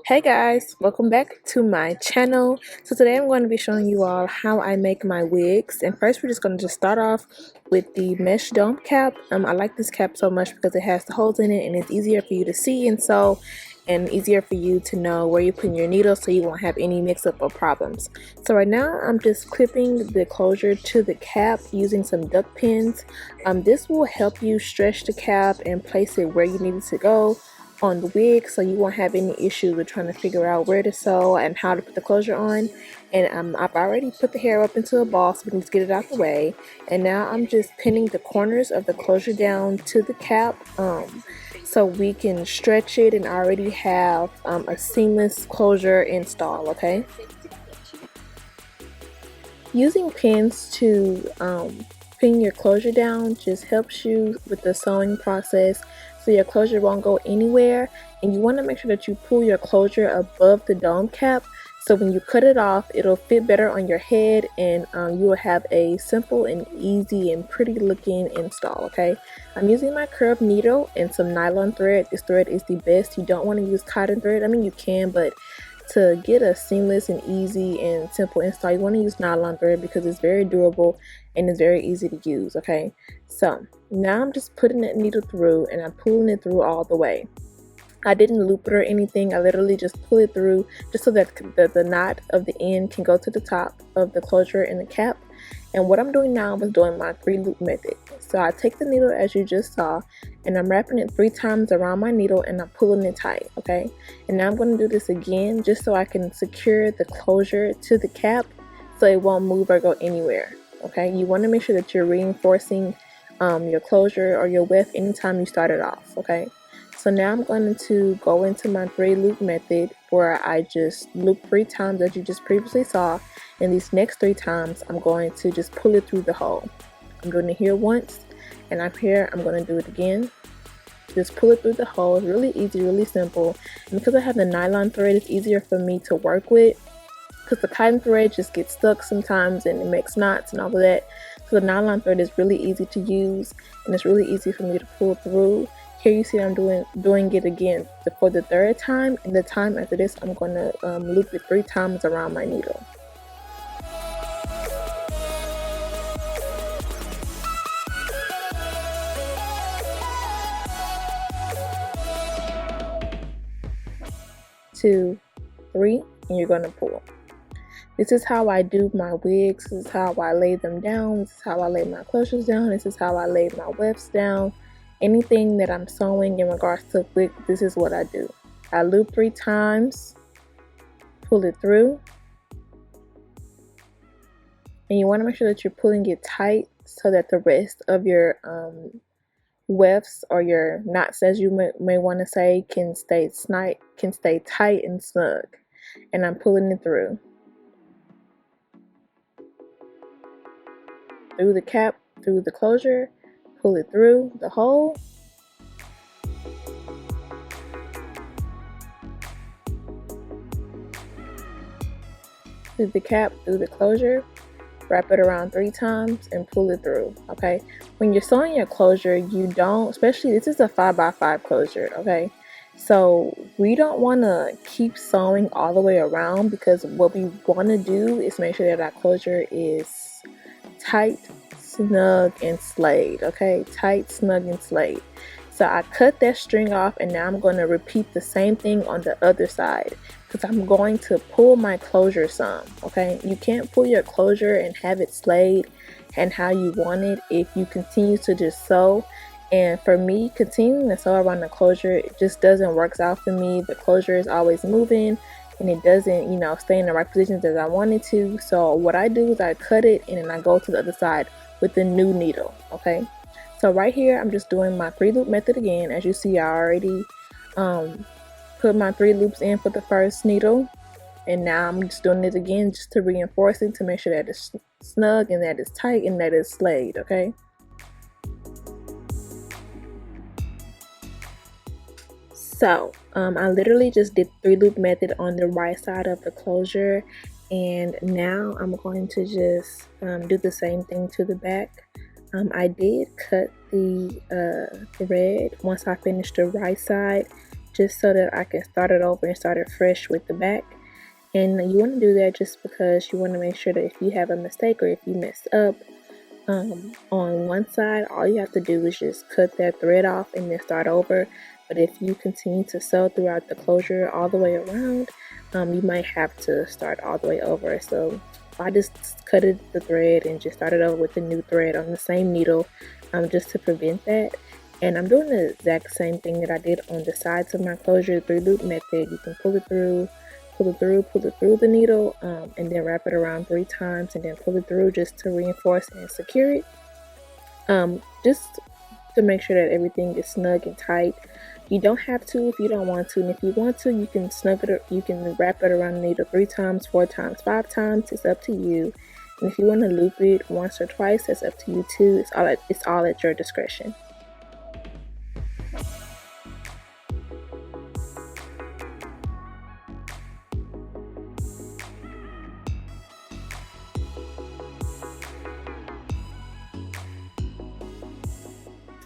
Hey guys, welcome back to my channel. So today I'm going to be showing you all how I make my wigs. And first we're just going to start off with the mesh dome cap. I like this cap so much because it has the holes in it and it's easier for you to see and sew, and easier for you to know where you're putting your needle so you won't have any mix-up or problems. So right now I'm just clipping the closure to the cap using some duck pins. This will help you stretch the cap and place it where you need it to go on the wig, so you won't have any issues with trying to figure out where to sew and how to put the closure on. And I've already put the hair up into a ball so we can just get it out the way. And now I'm just pinning the corners of the closure down to the cap so we can stretch it and already have a seamless closure install. Okay, using pins to pin your closure down just helps you with the sewing process, so your closure won't go anywhere. And you want to make sure that you pull your closure above the dome cap, so when you cut it off it'll fit better on your head, and you will have a simple and easy and pretty looking install. Okay, I'm using my curved needle and some nylon thread. This thread is the best. You don't want to use cotton thread. I mean, you can, but to get a seamless and easy and simple install, you want to use nylon thread because it's very durable and it's very easy to use. Okay, so now I'm just putting that needle through and I'm pulling it through all the way. I didn't loop it or anything. I literally just pull it through just so that the knot of the end can go to the top of the closure in the cap. And what I'm doing now is doing my 3-loop method. So I take the needle as you just saw and I'm wrapping it 3 times around my needle and I'm pulling it tight. Okay, and now I'm going to do this again just so I can secure the closure to the cap so it won't move or go anywhere. Okay, you want to make sure that you're reinforcing your closure or your weft anytime you start it off. Okay, so now I'm going to go into my 3-loop method where I just loop 3 times as you just previously saw, and these next 3 times I'm going to just pull it through the hole. I'm doing it here once and up here I'm going to do it again. Just pull it through the hole. It's really easy, really simple, and because I have the nylon thread it's easier for me to work with, because the cotton thread just gets stuck sometimes and it makes knots and all of that. So the nylon thread is really easy to use and it's really easy for me to pull through. Here you see I'm doing it again for the 3rd time, and the time after this I'm going to loop it 3 times around my needle. Two, 3, and you're going to pull. This is how I do my wigs. This is how I lay them down. This is how I lay my closures down. This is how I lay my wefts down. Anything that I'm sewing in regards to wig, this is what I do. I loop 3 times, pull it through, and you want to make sure that you're pulling it tight so that the rest of your wefts or your knots, as you may want to say, can stay tight and snug. And I'm pulling it through the cap, through the closure, pull it through the hole, through the cap, through the closure, wrap it around 3 times and pull it through. Okay, when you're sewing your closure, you don't, especially this is a 5x5 closure. Okay, so we don't want to keep sewing all the way around, because what we want to do is make sure that our closure is tight, snug, and slayed. Okay, tight, snug, and slayed. So I cut that string off, and now I'm going to repeat the same thing on the other side, because I'm going to pull my closure some. Okay, you can't pull your closure and have it slayed and how you want it if you continue to just sew. And for me, continuing to sew around the closure, it just doesn't work out for me. The closure is always moving and it doesn't, stay in the right positions as I want it to. So what I do is I cut it and then I go to the other side with the new needle. Okay, so right here I'm just doing my 3-loop method again. As you see, I already put my 3 loops in for the first needle, and now I'm just doing it again just to reinforce it, to make sure that it's snug and that it's tight and that it's slayed. Okay, so I literally just did 3-loop method on the right side of the closure, and now I'm going to just do the same thing to the back. I did cut the thread once I finished the right side, just so that I can start it over and start it fresh with the back. And you want to do that just because you want to make sure that if you have a mistake or if you mess up on one side, all you have to do is just cut that thread off and then start over. But if you continue to sew throughout the closure all the way around, you might have to start all the way over. So I just cut the thread and just started over with the new thread on the same needle, just to prevent that. And I'm doing the exact same thing that I did on the sides of my closure, 3-loop method. You can pull it through the needle, and then wrap it around 3 times and then pull it through just to reinforce and secure it, just to make sure that everything is snug and tight. You don't have to if you don't want to, and if you want to, you can you can wrap it around the needle 3 times, 4 times, 5 times. It's up to you. And if you want to loop it once or twice, that's up to you too. It's all at your discretion.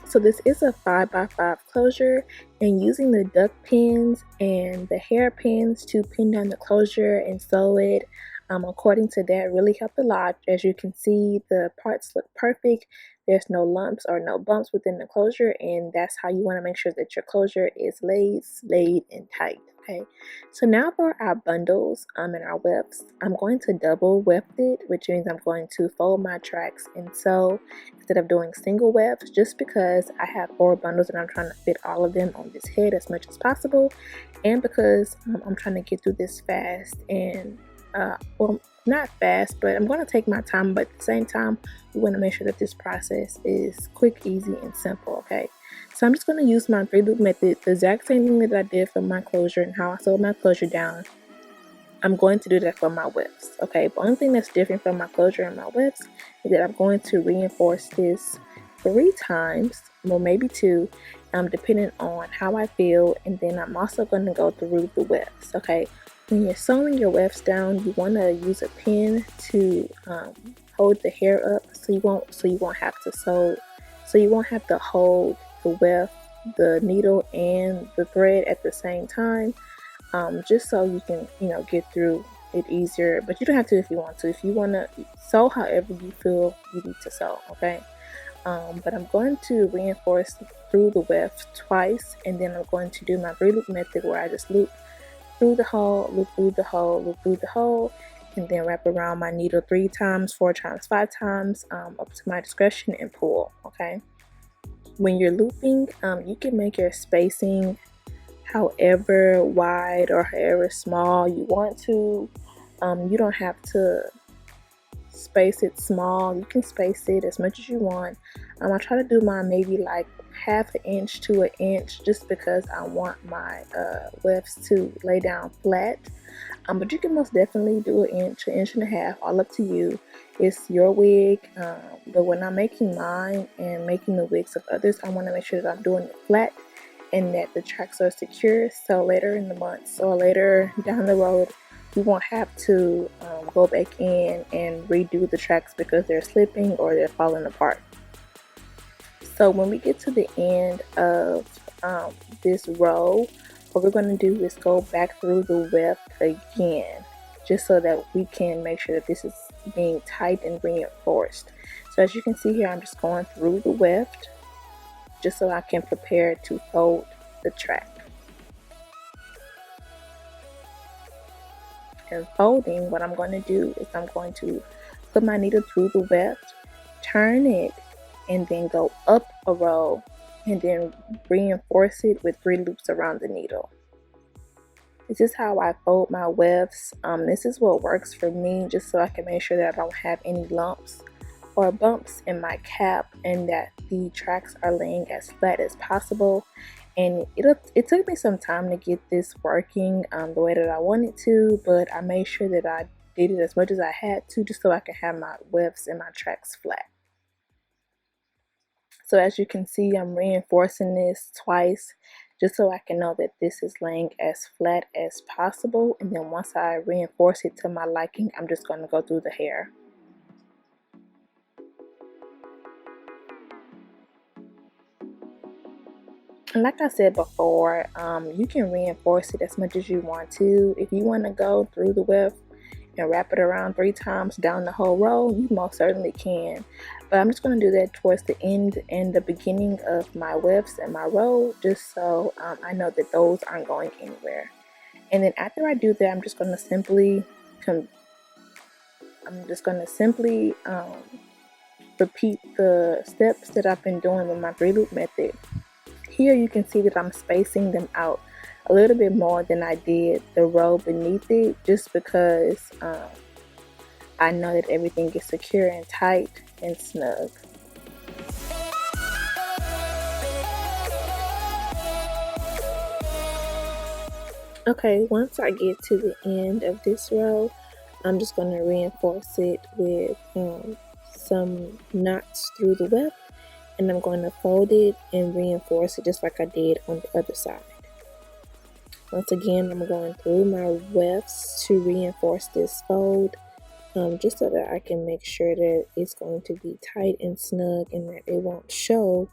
So this is a 5x5 closure, and using the duck pins and the hair pins to pin down the closure and sew it according to that really helped a lot. As you can see, the parts look perfect. There's no lumps or no bumps within the closure, and that's how you want to make sure that your closure is laid and tight. Okay, so now for our bundles and our wefts, I'm going to double weft it, which means I'm going to fold my tracks and sew instead of doing single wefts, just because I have 4 bundles and I'm trying to fit all of them on this head as much as possible, and because I'm trying to get through this fast and well, not fast, but I'm going to take my time, but at the same time we want to make sure that this process is quick, easy, and simple. Okay, so I'm just going to use my 3-loop method, the exact same thing that I did for my closure and how I sewed my closure down. I'm going to do that for my wefts. Okay, the only thing that's different from my closure and my wefts is that I'm going to reinforce this 3 times, well maybe 2, depending on how I feel, and then I'm also going to go through the wefts. Okay, when you're sewing your wefts down, you want to use a pin to hold the hair up, so you won't have to hold the weft, the needle, and the thread at the same time. Just so you can, get through it easier. But you don't have to if you want to. If you want to sew however you feel you need to sew, okay? But I'm going to reinforce through the weft twice, and then I'm going to do my 3-loop method where I just loop through the hole, loop through the hole, loop through the hole, and then wrap around my needle 3 times, 4 times, 5 times, up to my discretion, and pull, okay? When you're looping, you can make your spacing however wide or however small you want to. You don't have to space it small. You can space it as much as you want. I try to do mine maybe like 1/2 inch to 1 inch, just because I want my wefts to lay down flat. But you can most definitely do 1 inch, 1.5 inches, all up to you. It's your wig. But when I'm making mine and making the wigs of others, I want to make sure that I'm doing it flat and that the tracks are secure, so later in the months or later down the road you won't have to go back in and redo the tracks because they're slipping or they're falling apart. So when we get to the end of this row, what we're going to do is go back through the weft again, just so that we can make sure that this is being tight and reinforced. So as you can see here, I'm just going through the weft just so I can prepare to fold the track. And folding, what I'm going to do is I'm going to put my needle through the weft, turn it, and then go up a row, and then reinforce it with 3 loops around the needle. This is how I fold my wefts. This is what works for me, just so I can make sure that I don't have any lumps or bumps in my cap, and that the tracks are laying as flat as possible. And it took me some time to get this working the way that I wanted to, but I made sure that I did it as much as I had to, just so I can have my wefts and my tracks flat. So as you can see, I'm reinforcing this twice just so I can know that this is laying as flat as possible. And then once I reinforce it to my liking, I'm just going to go through the hair. And like I said before, you can reinforce it as much as you want to. If you want to go through the weft and wrap it around 3 times down the whole row, you most certainly can. But I'm just going to do that towards the end and the beginning of my wefts and my row, just so I know that those aren't going anywhere. And then after I do that, I'm just going to simply repeat the steps that I've been doing with my 3-loop method. Here you can see that I'm spacing them out a little bit more than I did the row beneath it, just because I know that everything is secure and tight and snug. Okay, once I get to the end of this row, I'm just going to reinforce it with some knots through the weft, and I'm going to fold it and reinforce it just like I did on the other side. Once again, I'm going through my wefts to reinforce this fold, just so that I can make sure that it's going to be tight and snug and that it won't show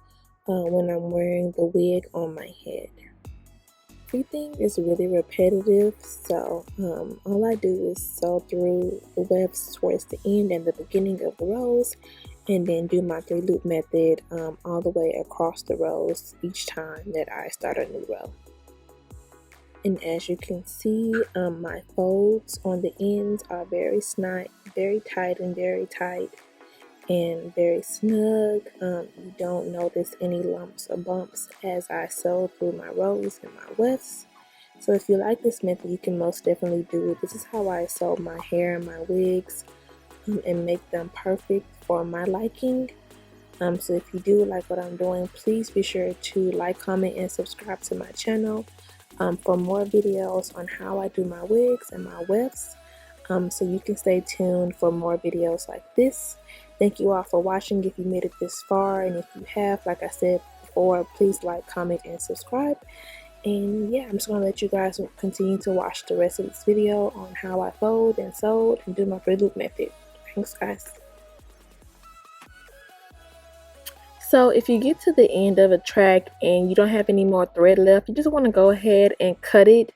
when I'm wearing the wig on my head. Everything is really repetitive, so all I do is sew through the wefts towards the end and the beginning of the rows, and then do my 3-loop method all the way across the rows each time that I start a new row. And as you can see, my folds on the ends are very tight and very snug. You don't notice any lumps or bumps as I sew through my rows and my wefts. So if you like this method, you can most definitely do it. This is how I sew my hair and my wigs and make them perfect for my liking. So if you do like what I'm doing, please be sure to like, comment, and subscribe to my channel for more videos on how I do my wigs and my wefts. So you can stay tuned for more videos like this. Thank you all for watching if you made it this far, and if you have, like I said before, please like, comment, and subscribe. And yeah, I'm just going to let you guys continue to watch the rest of this video on how I fold and sewed and do my 3-loop method. Thanks guys. So if you get to the end of a track and you don't have any more thread left, you just want to go ahead and cut it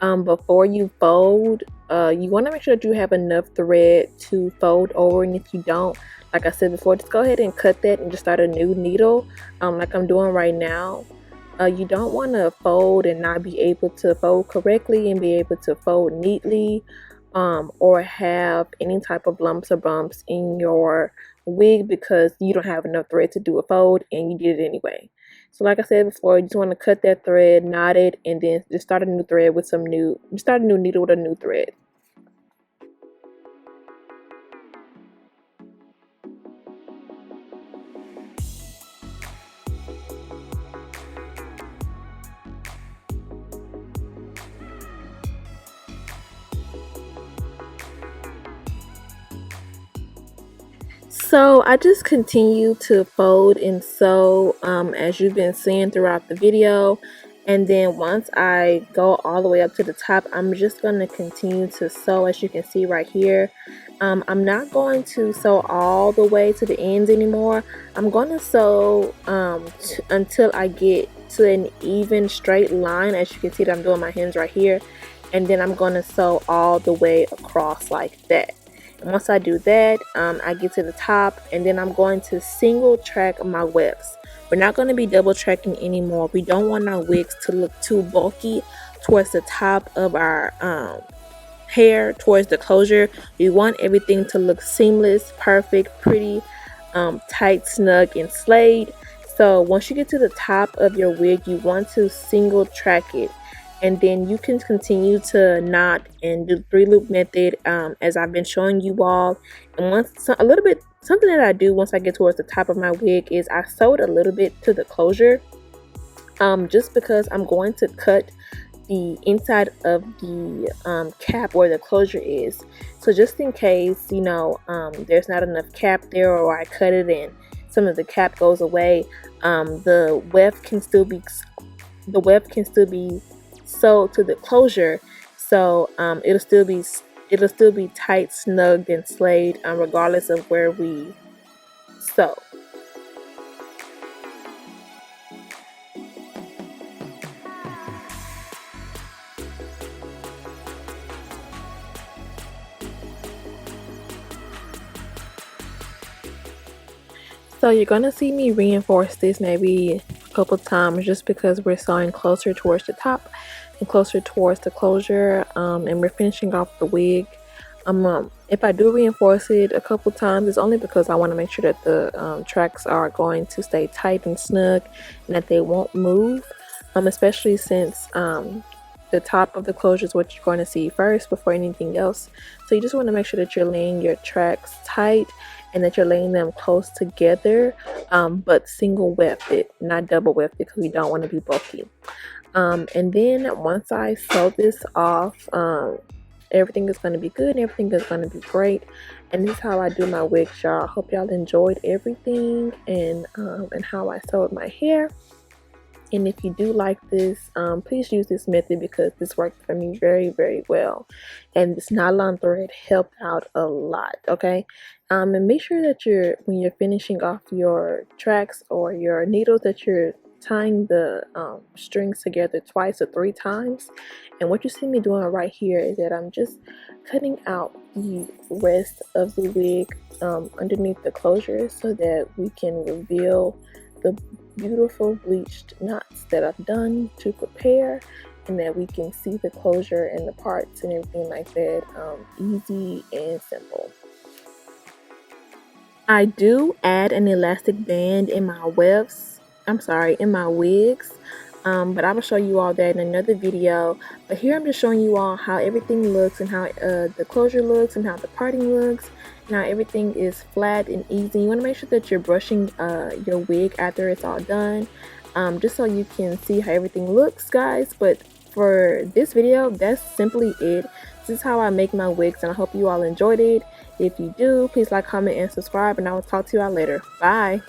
before you fold. You want to make sure that you have enough thread to fold over, and if you don't, like I said before, just go ahead and cut that and just start a new needle like I'm doing right now. You don't want to fold and not be able to fold correctly and be able to fold neatly, or have any type of lumps or bumps in your wig because you don't have enough thread to do a fold and you did it anyway. So like I said before, you just want to cut that thread, knot it, and then just start a new thread with start a new needle with a new thread. So I just continue to fold and sew as you've been seeing throughout the video, and then once I go all the way up to the top, I'm just going to continue to sew, as you can see right here. I'm not going to sew all the way to the ends anymore. I'm going to sew until I get to an even straight line, as you can see that I'm doing my hands right here, and then I'm going to sew all the way across like that. Once I do that, I get to the top, and then I'm going to single track my wefts. We're not going to be double tracking anymore. We don't want our wigs to look too bulky towards the top of our hair, towards the closure. We want everything to look seamless, perfect, pretty, tight, snug, and slayed. So once you get to the top of your wig, you want to single track it, and then you can continue to knot and do the 3-loop method as I've been showing you all. And something that I do once I get towards the top of my wig is I sew it a little bit to the closure, just because I'm going to cut the inside of the cap where the closure is. So just in case, you know, there's not enough cap there, or I cut it and some of the cap goes away, the weft can still be sewed to the closure, so it'll still be tight, snugged, and slayed regardless of where we sew. So you're gonna see me reinforce this maybe a couple times just because we're sewing closer towards the top and closer towards the closure, and we're finishing off the wig. If I do reinforce it a couple times, it's only because I want to make sure that the tracks are going to stay tight and snug and that they won't move, especially since the top of the closure is what you're going to see first before anything else. So you just want to make sure that you're laying your tracks tight and that you're laying them close together, but single wefted, not double wefted, because we don't want to be bulky. And then once I sew this off, everything is going to be good and everything is going to be great. And this is how I do my wigs, y'all. Hope y'all enjoyed everything and how I sewed my hair. And if you do like this, please use this method because this worked for me very, very well. And this nylon thread helped out a lot, okay? And make sure that when you're finishing off your tracks or your needles, that you're tying the strings together twice or 3 times. And what you see me doing right here is that I'm just cutting out the rest of the wig underneath the closure so that we can reveal the beautiful bleached knots that I've done to prepare, and that we can see the closure and the parts and everything like that easy and simple. I do add an elastic band in my in my wigs, but I will show you all that in another video. But here I'm just showing you all how everything looks and how the closure looks and how the parting looks and how everything is flat and easy. You want to make sure that you're brushing your wig after it's all done, just so you can see how everything looks, guys. But for this video, that's simply it. This is how I make my wigs, and I hope you all enjoyed it. If you do, please like, comment, and subscribe, and I will talk to you all later. Bye.